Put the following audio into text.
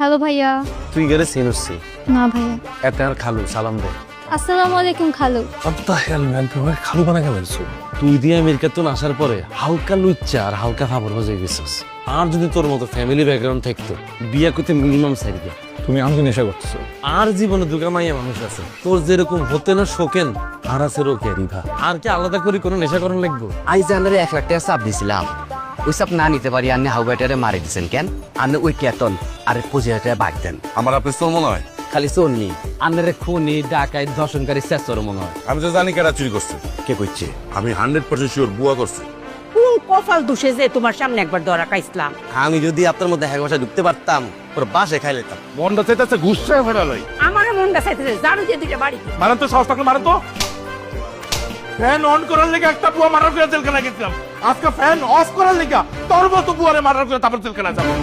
Hello ভাইয়া। তুই গেলে সিনুসি না ভাইয়া। এত আর খালু সালাম দে। আসসালামু আলাইকুম খালু। আব্বা হেল ম্যান তোমার খালু বানা কেমন তুই দিয়ে আমেরিকা তো আসার পরে হালকা লুচ্চা আর হালকা খাবার হয়ে গেছিস। আর যদি তোর মতো ফ্যামিলি ব্যাকগ্রাউন্ড থাকতো বিয়া করতে মিনিমাম সাইডে। তুমি আমাকে নেশা করতেছো। আর জীবনে দুর্গা মাইয়া মানুষ আছে তোর যেরকম হতে না শোকেন আর আছে রোকে রিভা। আর কি আলাদা করে কোনো নেশা করার লাগবো? আইজ আন্দারে 1 লাখ টাকা চাপ দিছিলাম, ওই চাপ না নিতে পারি আন্নে হাউবাইটারে মারি দিছেন কেন? আন্নে ওই কেতন আর 25,000 টাকা বাগ দেন। আমার আপনি তো মনে হয় খালি চলনি আন্নারে খুনি ডাকাই ধর্ষণকারী শেষর মনে হয়। আমি তো জানি কেরা চুরি করছে। কে কইছে? আমি 100% শিওর বুয়া করছে। কোন কপাল দোষে যে তোমার সামনে একবার ধরা খাইছিলাম। আমি যদি আপনার মধ্যে এক বাসায় ঢুকতে পারতাম ওর বাসে খাই লেতাম। মনটা চাইতেছে ঘুষটা ফেরালাই। আমার মনটা চাইতেছে জানো যে দুইটা বাড়ি মারেন তো, সাহস থাকলে মারেন তো। ফ্যান অন করার লেগে একটা বুয়া মারার করে জেলখানা গেছিলাম, আজকে ফ্যান অফ করার লেগে তোর মতো বুয়ারে মারার করে তারপর জেলখানা যাবো।